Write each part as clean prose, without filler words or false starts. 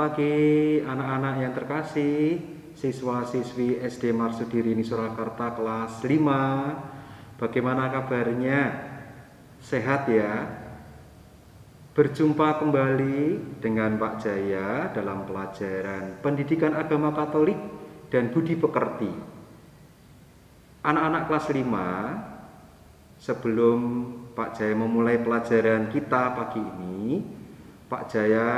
pagi anak-anak yang terkasih, siswa-siswi SD Marsudiri Surakarta kelas 5. Bagaimana kabarnya? Sehat ya? Berjumpa kembali dengan Pak Jaya dalam pelajaran Pendidikan Agama Katolik dan Budi Pekerti. Anak-anak kelas 5, sebelum Pak Jaya memulai pelajaran kita pagi ini, Pak Jaya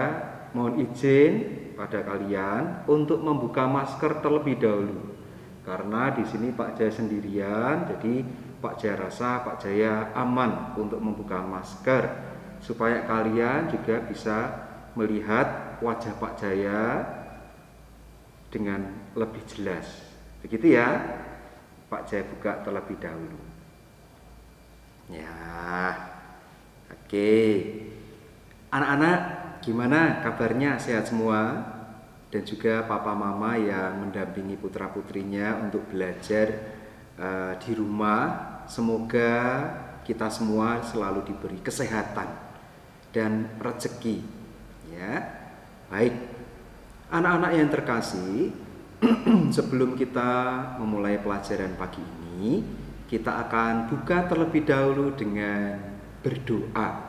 mohon izin pada kalian untuk membuka masker terlebih dahulu. Karena di sini Pak Jaya sendirian, jadi Pak Jaya rasa Pak Jaya aman untuk membuka masker supaya kalian juga bisa melihat wajah Pak Jaya dengan lebih jelas. Begitu ya. Pak Jaya buka terlebih dahulu. Ya. Oke. Anak-anak, gimana kabarnya? Sehat semua? Dan juga papa mama yang mendampingi putra-putrinya untuk belajar di rumah. Semoga kita semua selalu diberi kesehatan dan rezeki. Ya, baik. Anak-anak yang terkasih, sebelum kita memulai pelajaran pagi ini, kita akan buka terlebih dahulu dengan berdoa.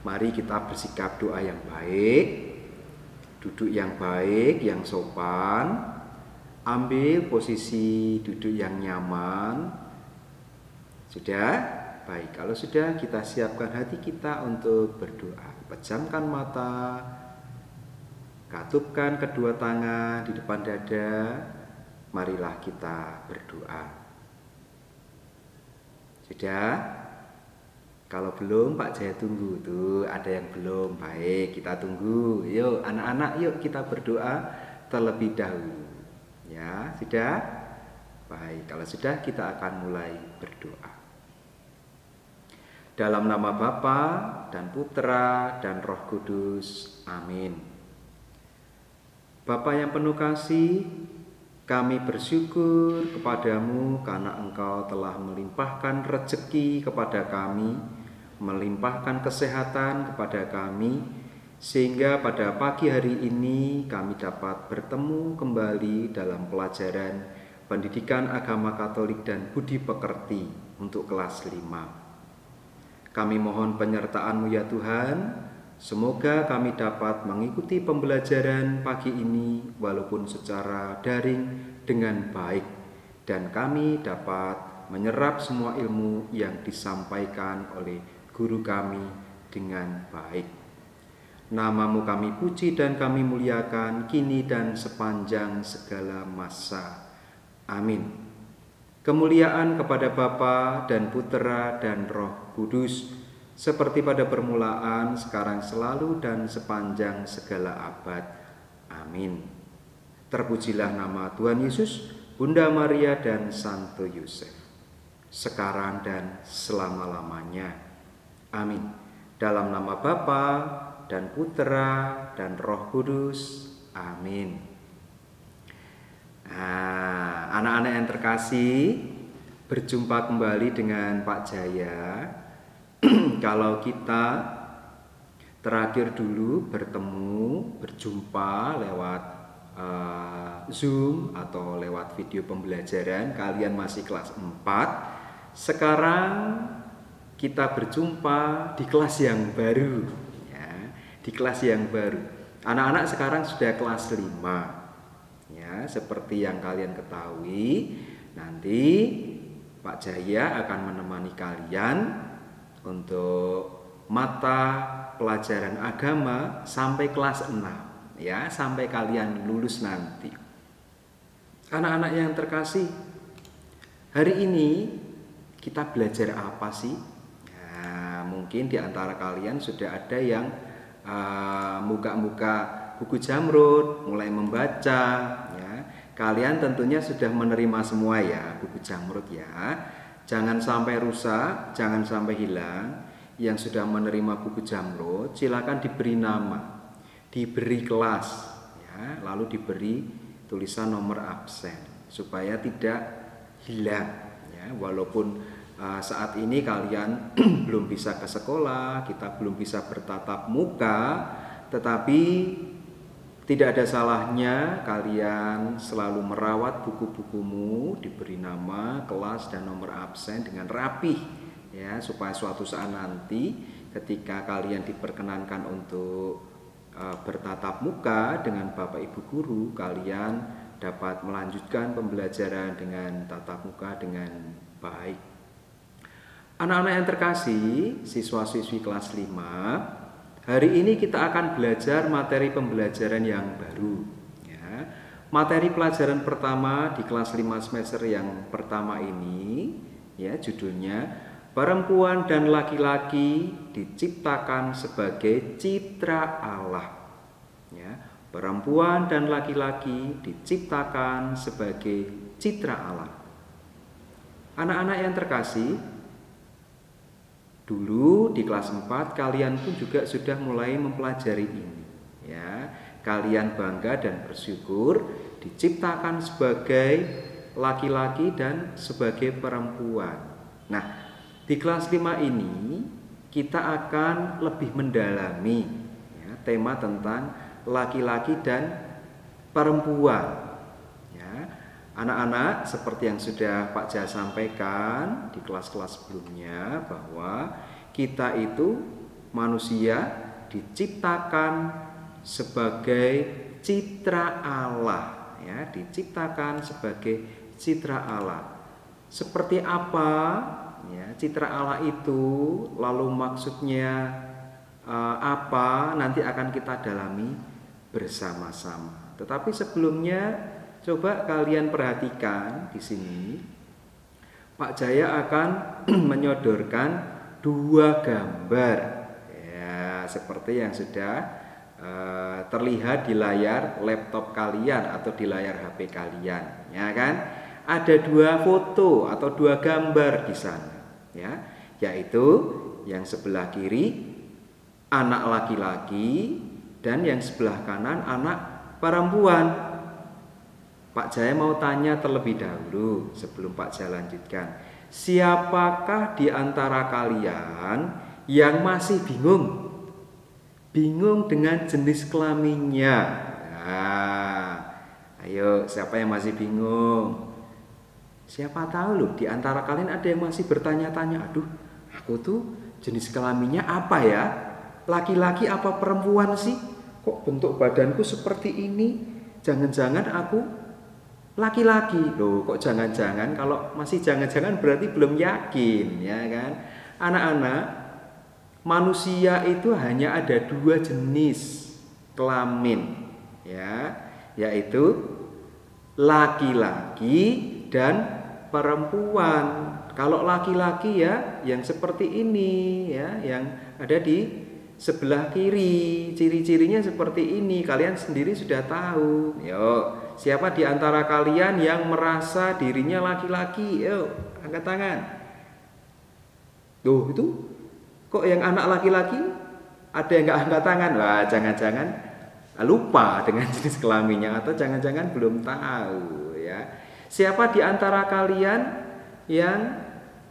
Mari kita bersikap doa yang baik, duduk yang baik, yang sopan, ambil posisi duduk yang nyaman. Sudah? Baik, kalau sudah kita siapkan hati kita untuk berdoa. Pejamkan mata, katupkan kedua tangan di depan dada. Marilah kita berdoa. Sudah? Kalau belum, Pak Jaya tunggu. Tuh, ada yang belum. Baik, kita tunggu. Yuk, anak-anak, yuk kita berdoa terlebih dahulu. Ya, sudah? Baik, kalau sudah kita akan mulai berdoa. Dalam nama Bapa dan Putra dan Roh Kudus. Amin. Bapa yang penuh kasih, kami bersyukur kepadamu karena Engkau telah melimpahkan rezeki kepada kami, melimpahkan kesehatan kepada kami, sehingga pada pagi hari ini kami dapat bertemu kembali dalam pelajaran Pendidikan Agama Katolik dan Budi Pekerti untuk kelas 5. Kami mohon penyertaan-Mu ya Tuhan, semoga kami dapat mengikuti pembelajaran pagi ini walaupun secara daring dengan baik, dan kami dapat menyerap semua ilmu yang disampaikan oleh guru kami dengan baik. Nama-Mu kami puji dan kami muliakan kini dan sepanjang segala masa. Amin. Kemuliaan kepada Bapa dan Putra dan Roh Kudus, seperti pada permulaan, sekarang, selalu, dan sepanjang segala abad. Amin. Terpujilah nama Tuhan Yesus, Bunda Maria, dan Santo Yosef, sekarang dan selama-lamanya. Amin. Dalam nama Bapa dan Putra dan Roh Kudus. Amin. Nah, anak-anak yang terkasih, berjumpa kembali dengan Pak Jaya. Kalau kita terakhir dulu berjumpa lewat Zoom atau lewat video pembelajaran, kalian masih kelas 4. Sekarang kita berjumpa di kelas yang baru ya, di kelas yang baru. Anak-anak sekarang sudah kelas 5. Ya, seperti yang kalian ketahui, nanti Pak Jaya akan menemani kalian untuk mata pelajaran agama sampai kelas 6 ya, sampai kalian lulus nanti. Anak-anak yang terkasih, hari ini kita belajar apa sih? Nah, mungkin di antara kalian sudah ada yang muka-muka buku Jamrud, mulai membaca ya. Kalian tentunya sudah menerima semua ya buku Jamrud ya. Jangan sampai rusak, jangan sampai hilang. Yang sudah menerima buku Jamrud, silakan diberi nama, diberi kelas ya, lalu diberi tulisan nomor absen supaya tidak hilang ya. Walaupun saat ini kalian belum bisa ke sekolah, kita belum bisa bertatap muka, tetapi Tidak ada salahnya kalian selalu merawat buku-bukumu, diberi nama, kelas, dan nomor absen dengan rapih, ya, supaya suatu saat nanti ketika kalian diperkenankan untuk bertatap muka dengan Bapak Ibu guru, kalian dapat melanjutkan pembelajaran dengan tatap muka dengan baik. Anak-anak yang terkasih, siswa-siswi kelas 5, hari ini kita akan belajar materi pembelajaran yang baru, ya. Materi pelajaran pertama di kelas 5 semester yang pertama ini, ya, judulnya Perempuan dan Laki-laki Diciptakan Sebagai Citra Allah, ya. Perempuan dan laki-laki diciptakan sebagai citra Allah. Anak-anak yang terkasih, dulu di kelas 4 kalian pun juga sudah mulai mempelajari ini, ya. Kalian bangga dan bersyukur diciptakan sebagai laki-laki dan sebagai perempuan. Nah, di kelas 5 ini kita akan lebih mendalami, ya, tema tentang laki-laki dan perempuan. Anak-anak, seperti yang sudah Pak Jah sampaikan di kelas-kelas sebelumnya, bahwa kita itu manusia diciptakan sebagai citra Allah, ya, diciptakan sebagai citra Allah. Seperti apa, ya, citra Allah itu, lalu maksudnya apa, nanti akan kita dalami bersama-sama. Tetapi sebelumnya, coba kalian perhatikan di sini. Pak Jaya akan menyodorkan 2 gambar, ya, seperti yang sudah terlihat di layar laptop kalian atau di layar HP kalian, ya kan? Ada 2 foto atau 2 gambar di sana, ya, yaitu yang sebelah kiri anak laki-laki dan yang sebelah kanan anak perempuan. Pak Jaya mau tanya terlebih dahulu sebelum Pak Jaya lanjutkan. Siapakah di antara kalian yang masih bingung? Bingung dengan jenis kelaminnya? Nah, ayo, siapa yang masih bingung? Siapa tahu loh, di antara kalian ada yang masih bertanya-tanya, aduh, aku tuh jenis kelaminnya apa ya? Laki-laki apa perempuan sih? Kok bentuk badanku seperti ini? Jangan-jangan aku laki-laki. Loh, kok jangan-jangan? Kalau masih jangan-jangan berarti belum yakin, ya kan? Anak-anak, manusia itu hanya ada 2 jenis kelamin, ya, yaitu laki-laki dan perempuan. Kalau laki-laki, ya, yang seperti ini, ya, yang ada di sebelah kiri, ciri-cirinya seperti ini. Kalian sendiri sudah tahu. Yuk, siapa di antara kalian yang merasa dirinya laki-laki? Yuk, angkat tangan. Tuh, itu kok yang anak laki-laki ada yang nggak angkat tangan? Wah, jangan-jangan lupa dengan jenis kelaminnya atau jangan-jangan belum tahu, ya. Siapa di antara kalian yang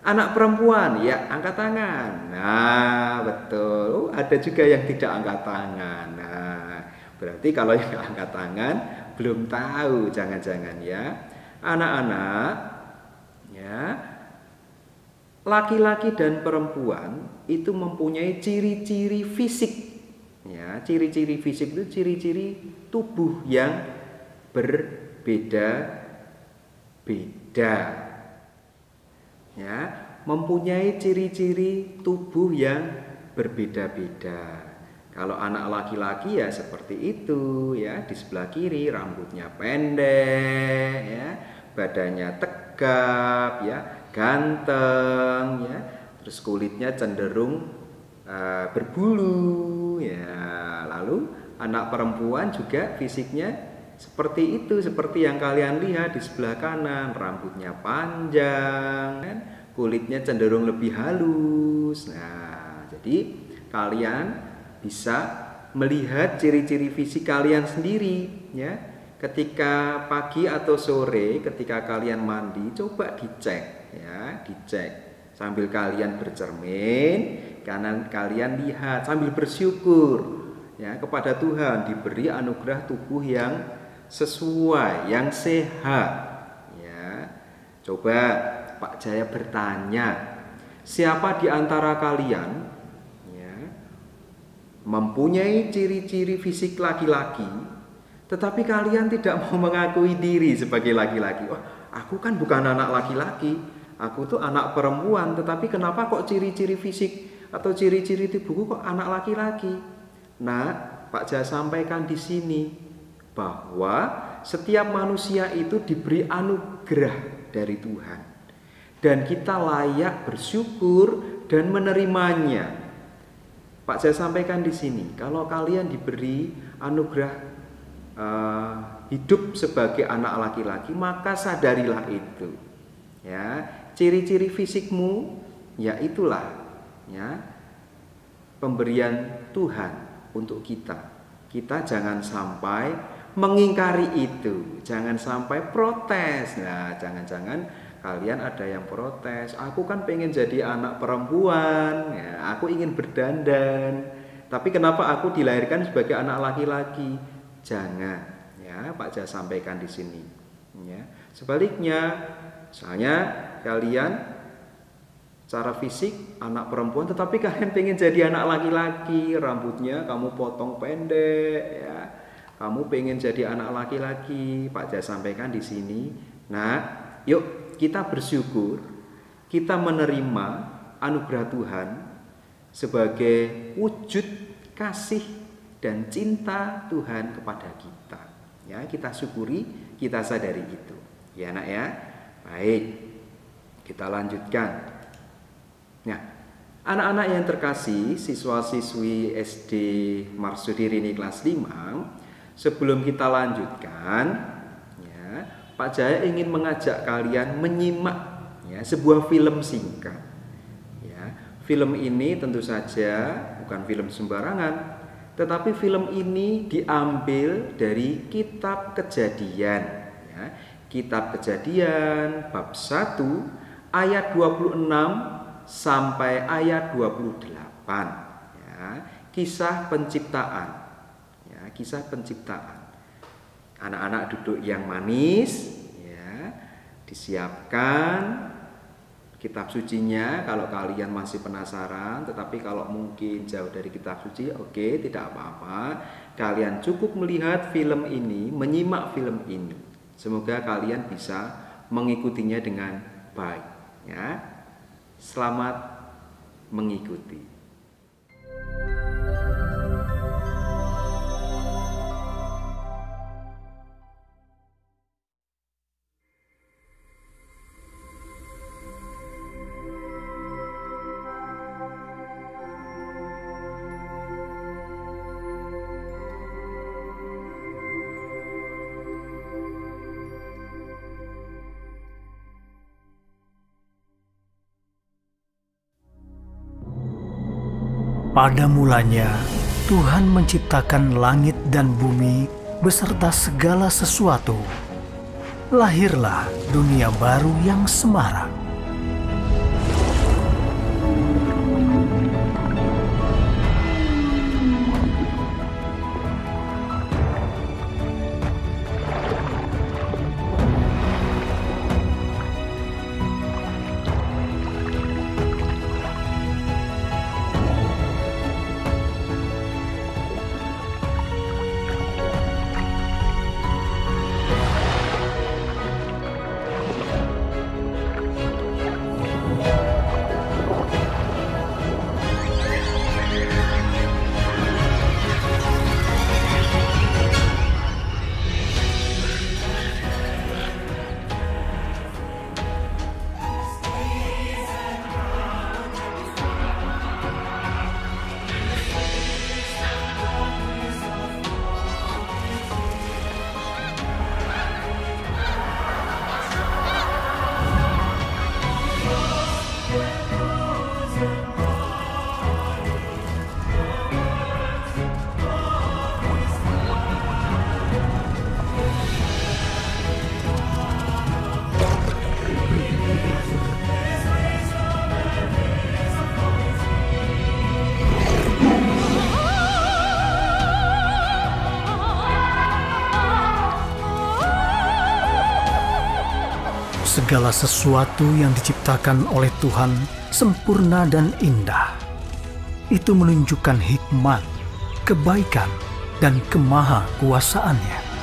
anak perempuan? Ya, angkat tangan. Nah, betul. Ada juga yang tidak angkat tangan. Nah, berarti kalau yang angkat tangan belum tahu, jangan-jangan, ya. Anak-anak, ya, laki-laki dan perempuan itu mempunyai ciri-ciri fisik. Ya, ciri-ciri fisik itu ciri-ciri tubuh yang berbeda-beda. Ya, mempunyai ciri-ciri tubuh yang berbeda-beda. Kalau anak laki-laki ya seperti itu, ya, di sebelah kiri rambutnya pendek, ya, badannya tegap, ya, ganteng, ya, terus kulitnya cenderung berbulu, ya. Lalu anak perempuan juga fisiknya seperti itu, seperti yang kalian lihat di sebelah kanan, rambutnya panjang, kan? Kulitnya cenderung lebih halus. Nah, jadi kalian bisa melihat ciri-ciri fisik kalian sendiri, ya. Ketika pagi atau sore, ketika kalian mandi, coba dicek, ya, dicek sambil kalian bercermin, kanan kalian lihat sambil bersyukur. ya, kepada Tuhan, diberi anugerah tubuh yang sesuai, yang sehat. Ya. Coba Pak Jaya bertanya, siapa di antara kalian ya, mempunyai ciri-ciri fisik laki-laki, tetapi kalian tidak mau mengakui diri sebagai laki-laki? Wah, aku kan bukan anak laki-laki, aku tuh anak perempuan, tetapi kenapa kok ciri-ciri fisik atau ciri-ciri tubuhku kok anak laki-laki? Nah, Pak Jaya sampaikan di sini bahwa setiap manusia itu diberi anugerah dari Tuhan dan kita layak bersyukur dan menerimanya. Pak Jaya sampaikan di sini, kalau kalian diberi anugerah hidup sebagai anak laki-laki, maka sadarilah itu. Ya, ciri-ciri fisikmu ya itulah ya pemberian Tuhan untuk kita. Kita jangan sampai mengingkari itu, jangan sampai protes. Nah, jangan-jangan kalian ada yang protes, aku kan pengen jadi anak perempuan, ya, aku ingin berdandan, tapi kenapa aku dilahirkan sebagai anak laki-laki? Jangan, ya, Pak Jaya sampaikan di sini. Ya, sebaliknya, misalnya kalian secara fisik anak perempuan, tetapi kalian pengen jadi anak laki-laki, rambutnya kamu potong pendek, ya, kamu pengen jadi anak laki-laki. Pak Jaya sampaikan di sini. Nah, yuk kita bersyukur, kita menerima anugerah Tuhan sebagai wujud kasih dan cinta Tuhan kepada kita. Ya, kita syukuri, kita sadari itu. Ya, Nak ya. Baik. Kita lanjutkan. Nah, anak-anak yang terkasih, siswa-siswi SD Marsudirini kelas 5, sebelum kita lanjutkan, ya, Pak Jaya ingin mengajak kalian menyimak ya, sebuah film singkat. Ya, film ini tentu saja bukan film sembarangan, tetapi film ini diambil dari kitab Kejadian. Ya, kitab Kejadian bab 1 ayat 26 sampai ayat 28, ya, kisah penciptaan, ya, kisah penciptaan. Anak-anak duduk yang manis, ya, disiapkan kitab sucinya kalau kalian masih penasaran, tetapi kalau mungkin jauh dari kitab suci, oke, tidak apa-apa. Kalian cukup melihat film ini, menyimak film ini. Semoga kalian bisa mengikutinya dengan baik, ya. Selamat mengikuti. Pada mulanya, Tuhan menciptakan langit dan bumi beserta segala sesuatu. Lahirlah dunia baru yang semarak. Segala sesuatu yang diciptakan oleh Tuhan sempurna dan indah. Itu menunjukkan hikmat, kebaikan, dan kemahakuasaannya.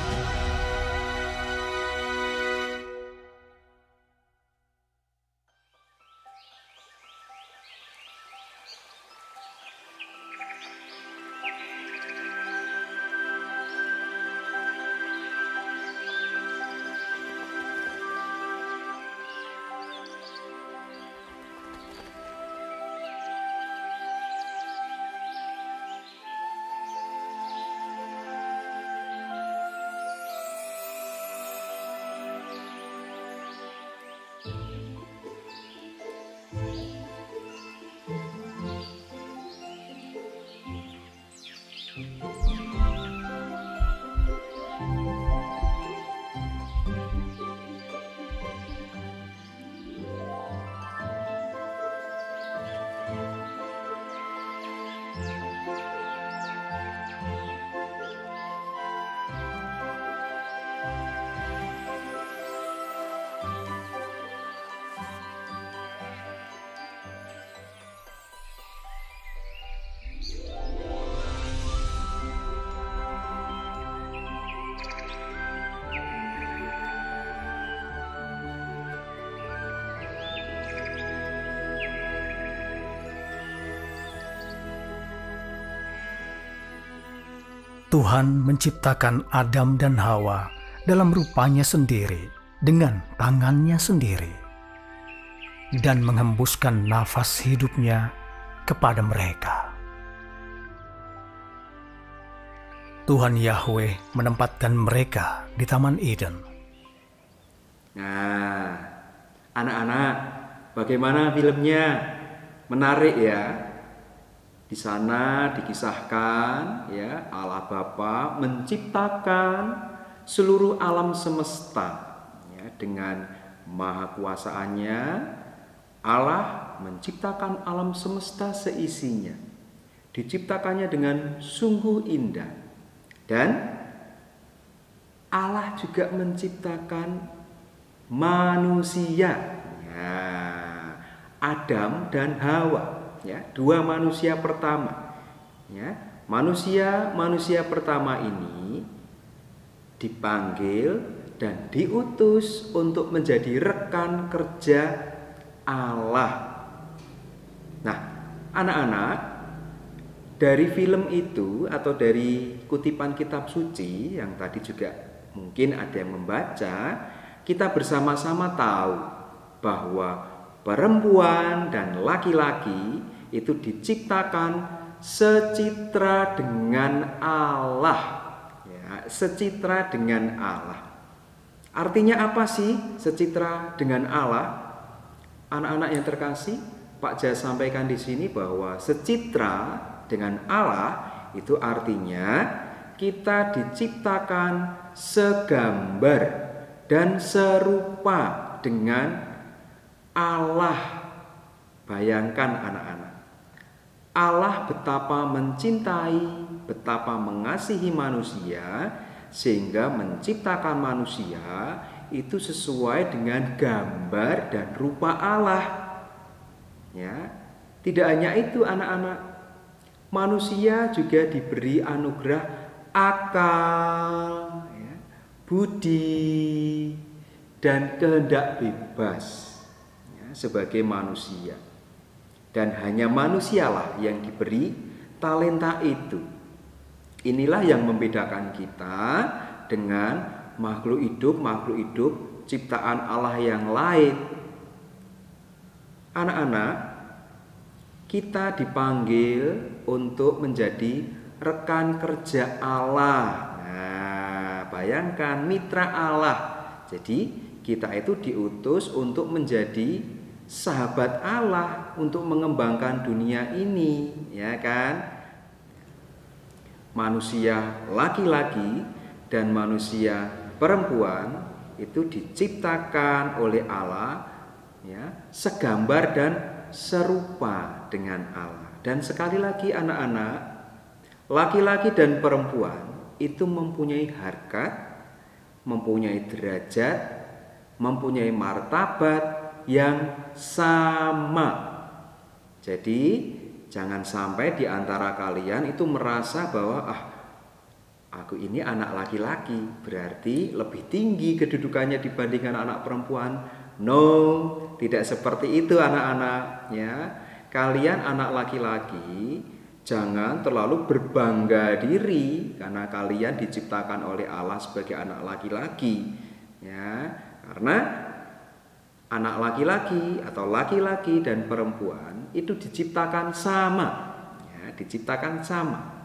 Tuhan menciptakan Adam dan Hawa dalam rupanya sendiri dengan tangannya sendiri dan menghembuskan nafas hidupnya kepada mereka. Tuhan Yahweh menempatkan mereka di Taman Eden. Nah, anak-anak, bagaimana filmnya? Menarik ya. Di sana dikisahkan ya, Allah Bapa menciptakan seluruh alam semesta ya, dengan maha kuasaannya. Allah menciptakan alam semesta seisinya. Diciptakannya dengan sungguh indah. Dan Allah juga menciptakan manusia ya, Adam dan Hawa ya, dua manusia pertama ya. Manusia pertama ini dipanggil dan diutus untuk menjadi rekan kerja Allah. Nah, anak-anak, dari film itu atau dari kutipan kitab suci yang tadi juga mungkin ada yang membaca, kita bersama-sama tahu bahwa perempuan dan laki-laki itu diciptakan secitra dengan Allah ya, secitra dengan Allah. Artinya apa sih secitra dengan Allah? Anak-anak yang terkasih, Pak Jas sampaikan di sini bahwa secitra dengan Allah itu artinya kita diciptakan segambar dan serupa dengan Allah. Bayangkan anak-anak, Allah betapa mencintai, betapa mengasihi manusia sehingga menciptakan manusia itu sesuai dengan gambar dan rupa Allah. Ya, tidak hanya itu anak-anak, manusia juga diberi anugerah akal, ya, budi, dan kehendak bebas ya, sebagai manusia. Dan hanya manusialah yang diberi talenta itu. Inilah yang membedakan kita dengan makhluk hidup ciptaan Allah yang lain. Anak-anak, kita dipanggil untuk menjadi rekan kerja Allah. Nah, bayangkan mitra Allah. Jadi kita itu diutus untuk menjadi sahabat Allah untuk mengembangkan dunia ini, ya kan? Manusia laki-laki dan manusia perempuan itu diciptakan oleh Allah ya, segambar dan serupa dengan Allah. Dan sekali lagi anak-anak, laki-laki dan perempuan itu mempunyai harkat, mempunyai derajat, mempunyai martabat yang sama. Jadi jangan sampai di antara kalian itu merasa bahwa aku ini anak laki-laki, berarti lebih tinggi kedudukannya dibandingkan anak perempuan. No, tidak seperti itu anak-anak ya. Kalian anak laki-laki jangan terlalu berbangga diri karena kalian diciptakan oleh Allah sebagai anak laki-laki ya. Karena anak laki-laki atau laki-laki dan perempuan itu diciptakan sama ya, diciptakan sama.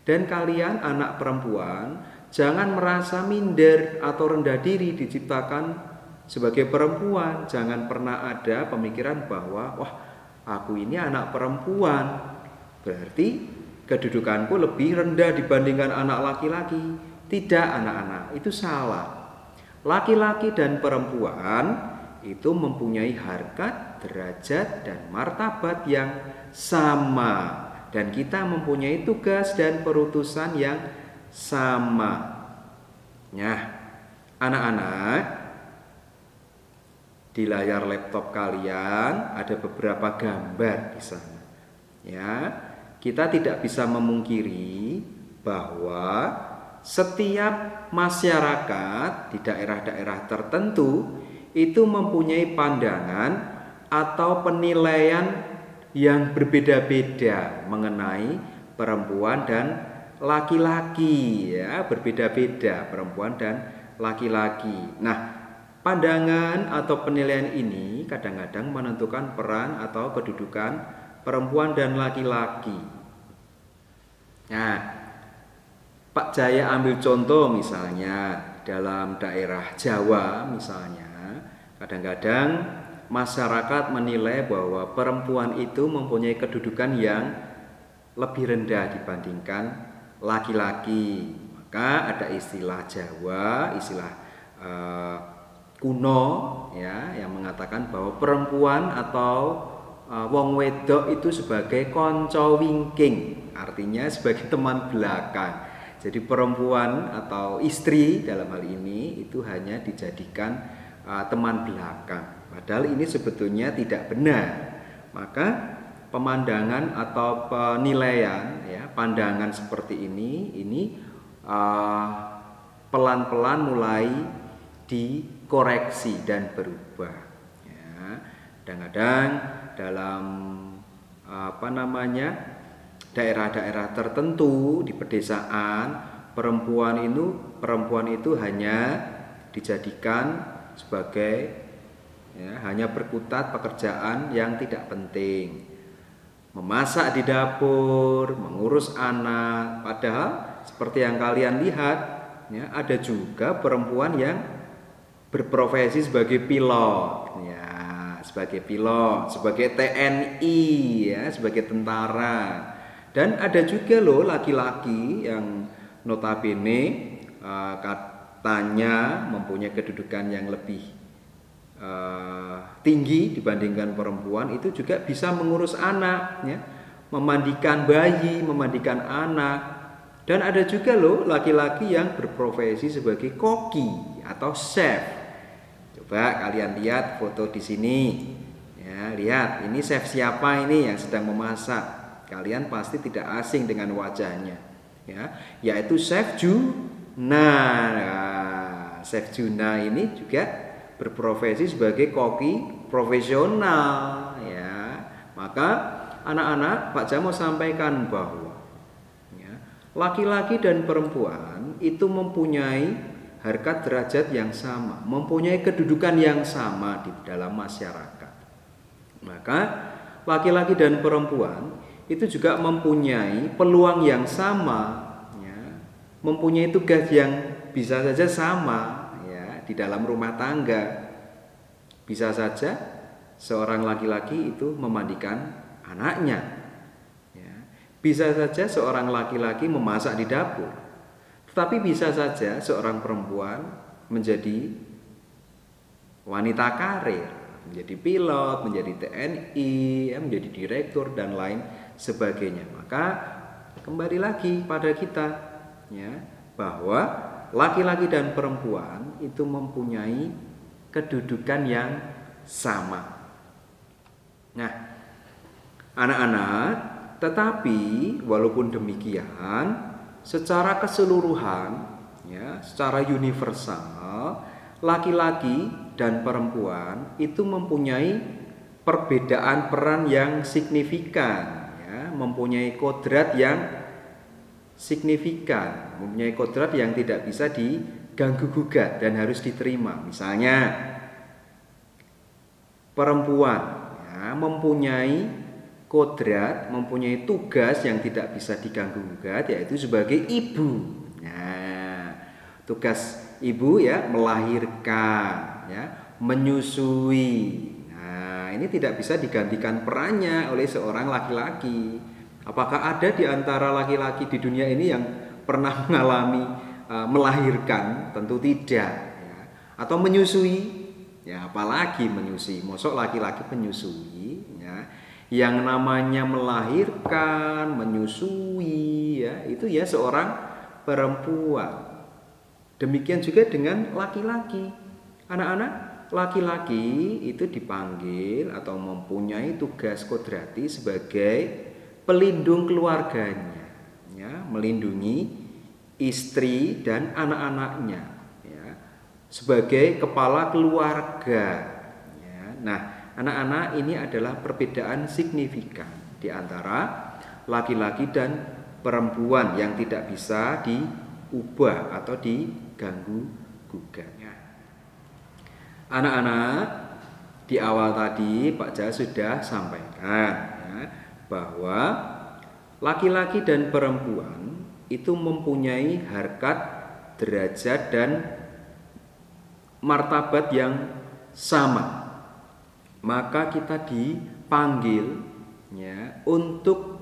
Dan kalian anak perempuan jangan merasa minder atau rendah diri diciptakan sebagai perempuan. Jangan pernah ada pemikiran bahwa wah, aku ini anak perempuan, berarti kedudukanku lebih rendah dibandingkan anak laki-laki. Tidak anak-anak, itu salah. Laki-laki dan perempuan itu mempunyai harkat, derajat, dan martabat yang sama. Dan kita mempunyai tugas dan perutusan yang sama. Nah, anak-anak, di layar laptop kalian ada beberapa gambar di sana. Ya, kita tidak bisa memungkiri bahwa setiap masyarakat di daerah-daerah tertentu itu mempunyai pandangan atau penilaian yang berbeda-beda mengenai perempuan dan laki-laki ya, berbeda-beda perempuan dan laki-laki. Nah, pandangan atau penilaian ini kadang-kadang menentukan peran atau kedudukan perempuan dan laki-laki. Nah, Pak Jaya ambil contoh misalnya dalam daerah Jawa misalnya, kadang-kadang masyarakat menilai bahwa perempuan itu mempunyai kedudukan yang lebih rendah dibandingkan laki-laki. Maka ada istilah Jawa, istilah kuno ya, yang mengatakan bahwa perempuan atau wong wedok itu sebagai konco wingking, artinya sebagai teman belakang. Jadi perempuan atau istri dalam hal ini itu hanya dijadikan teman belakang. Padahal ini sebetulnya tidak benar. Maka pemandangan atau penilaian ya, pandangan seperti ini pelan-pelan mulai dikoreksi dan berubah ya. Kadang-kadang dalam daerah-daerah tertentu di pedesaan perempuan itu hanya dijadikan sebagai ya, hanya berkutat pekerjaan yang tidak penting, memasak di dapur, mengurus anak. Padahal seperti yang kalian lihat ya, ada juga perempuan yang berprofesi sebagai pilot ya, sebagai TNI ya, sebagai tentara. Dan ada juga loh laki-laki yang notabene katanya mempunyai kedudukan yang lebih tinggi dibandingkan perempuan, itu juga bisa mengurus anak ya, memandikan bayi, memandikan anak. Dan ada juga loh laki-laki yang berprofesi sebagai koki atau chef. Coba kalian lihat foto di sini ya, lihat ini chef siapa ini yang sedang memasak. Kalian pasti tidak asing dengan wajahnya ya, yaitu Chef Juna. Chef Juna ini juga berprofesi sebagai koki profesional ya. Maka anak-anak, Pak Jam mau sampaikan bahwa ya, laki-laki dan perempuan itu mempunyai harkat derajat yang sama, mempunyai kedudukan yang sama di dalam masyarakat. Maka laki-laki dan perempuan itu juga mempunyai peluang yang sama ya, mempunyai tugas yang bisa saja sama ya, di dalam rumah tangga. Bisa saja seorang laki-laki itu memandikan anaknya ya. Bisa saja seorang laki-laki memasak di dapur. Tetapi bisa saja seorang perempuan menjadi wanita karir, menjadi pilot, menjadi TNI ya, menjadi direktur dan lain sebagainya. Maka kembali lagi pada kita ya, bahwa laki-laki dan perempuan itu mempunyai kedudukan yang sama. Nah, anak-anak, tetapi walaupun demikian, secara keseluruhan, ya, secara universal, laki-laki dan perempuan itu mempunyai perbedaan peran yang signifikan, ya, mempunyai kodrat yang signifikan, mempunyai kodrat yang tidak bisa diganggu gugat dan harus diterima. Misalnya, perempuan, ya, mempunyai kodrat, mempunyai tugas yang tidak bisa diganggu gugat, yaitu sebagai ibu. Nah, tugas ibu, ya, melahirkan, ya, menyusui. Nah, ini tidak bisa digantikan perannya oleh seorang laki-laki. Apakah ada di antara laki-laki di dunia ini yang pernah mengalami melahirkan? Tentu tidak, ya. Atau menyusui, ya, apalagi menyusui. Mosok laki-laki menyusui, ya. Yang namanya melahirkan, menyusui, ya, itu ya seorang perempuan. Demikian juga dengan laki-laki. Anak-anak, laki-laki itu dipanggil atau mempunyai tugas kodrati sebagai pelindung keluarganya, ya, melindungi istri dan anak-anaknya, ya, sebagai kepala keluarga, ya. Nah, anak-anak, ini adalah perbedaan signifikan di antara laki-laki dan perempuan yang tidak bisa diubah atau diganggu gugatnya. Anak-anak, di awal tadi Pak Jas sudah sampaikan, ya, bahwa laki-laki dan perempuan itu mempunyai harkat, derajat, dan martabat yang sama. Maka kita dipanggil, ya, untuk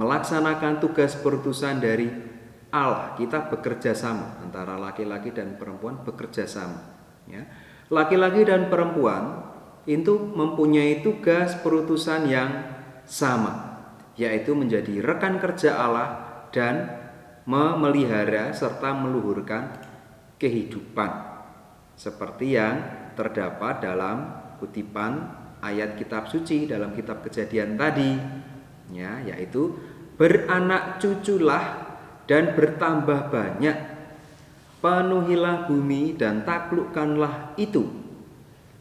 melaksanakan tugas perutusan dari Allah. Kita bekerja sama, antara laki-laki dan perempuan bekerja sama, ya. Laki-laki dan perempuan itu mempunyai tugas perutusan yang sama, yaitu menjadi rekan kerja Allah dan memelihara serta meluhurkan kehidupan, seperti yang terdapat dalam kutipan ayat kitab suci dalam kitab Kejadian tadi, ya, yaitu beranak cuculah dan bertambah banyak, penuhilah bumi dan taklukkanlah itu,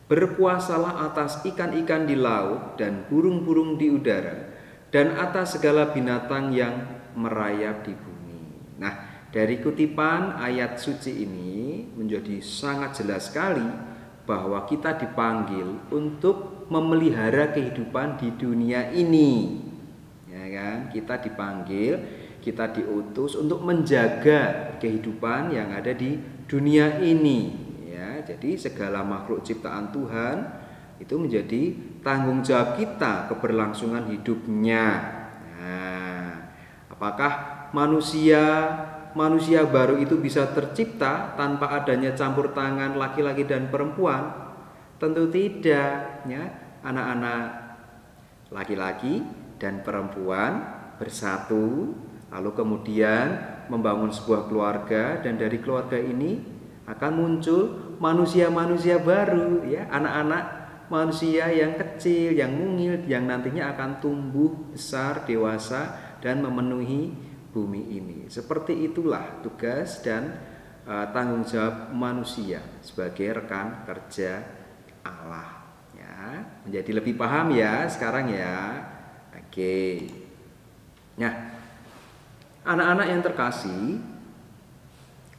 berkuasalah atas ikan-ikan di laut dan burung-burung di udara dan atas segala binatang yang merayap di bumi. Nah, dari kutipan ayat suci ini menjadi sangat jelas sekali bahwa kita dipanggil untuk memelihara kehidupan di dunia ini, ya kan? Kita dipanggil, kita diutus untuk menjaga kehidupan yang ada di dunia ini. Jadi segala makhluk ciptaan Tuhan itu menjadi tanggung jawab kita keberlangsungan hidupnya. Nah, apakah manusia baru itu bisa tercipta tanpa adanya campur tangan laki-laki dan perempuan? Tentu tidak, ya. Anak-anak laki-laki dan perempuan bersatu, lalu kemudian membangun sebuah keluarga, dan dari keluarga ini akan muncul manusia-manusia baru, ya, anak-anak manusia yang kecil, yang mungil, yang nantinya akan tumbuh besar, dewasa, dan memenuhi bumi ini. Seperti itulah tugas dan tanggung jawab manusia sebagai rekan kerja Allah, ya. Menjadi lebih paham ya sekarang, ya. Oke. Nah, anak-anak yang terkasih,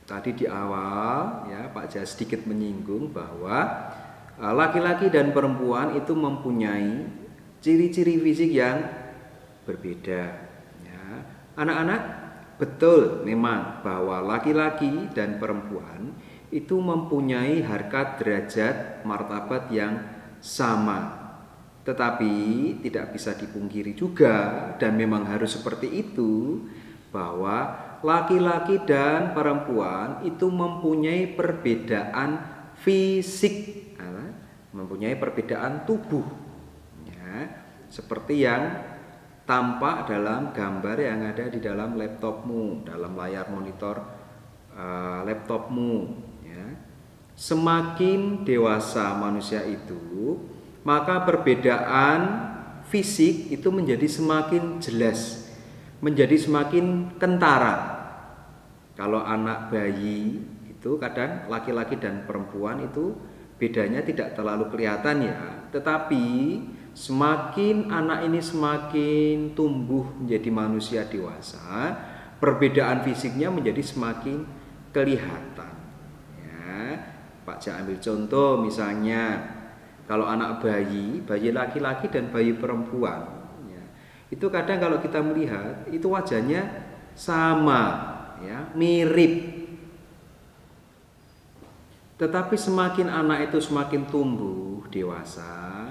tadi di awal, ya, Pak Jas sedikit menyinggung bahwa laki-laki dan perempuan itu mempunyai ciri-ciri fisik yang berbeda, ya. Anak-anak, betul memang bahwa laki-laki dan perempuan itu mempunyai harkat, derajat, martabat yang sama. Tetapi tidak bisa dipungkiri juga, dan memang harus seperti itu, bahwa laki-laki dan perempuan itu mempunyai perbedaan fisik, mempunyai perbedaan tubuh, ya, seperti yang tampak dalam gambar yang ada di dalam laptopmu, dalam layar monitor laptopmu, ya. semakin dewasa manusia itu, maka perbedaan fisik itu menjadi semakin jelas, menjadi semakin kentara. Kalau anak bayi itu kadang laki-laki dan perempuan itu bedanya tidak terlalu kelihatan ya, tetapi semakin anak ini semakin tumbuh menjadi manusia dewasa, perbedaan fisiknya menjadi semakin kelihatan ya. Pak Cak ambil contoh misalnya, kalau anak bayi laki-laki dan bayi perempuan ya, itu kadang kalau kita melihat itu wajahnya sama ya, mirip. Tetapi semakin anak itu semakin tumbuh dewasa,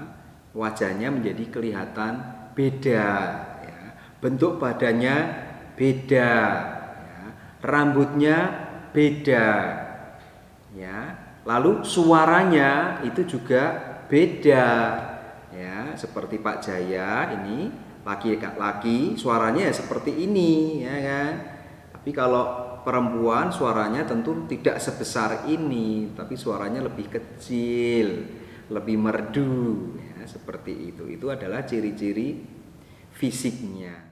wajahnya menjadi kelihatan beda ya. Bentuk badannya beda ya. Rambutnya beda ya. Lalu suaranya itu juga beda ya. Seperti Pak Jaya ini laki-laki, suaranya ya seperti ini ya kan. Tapi kalau perempuan suaranya tentu tidak sebesar ini, tapi suaranya lebih kecil, lebih merdu ya, seperti itu. Itu adalah ciri-ciri fisiknya.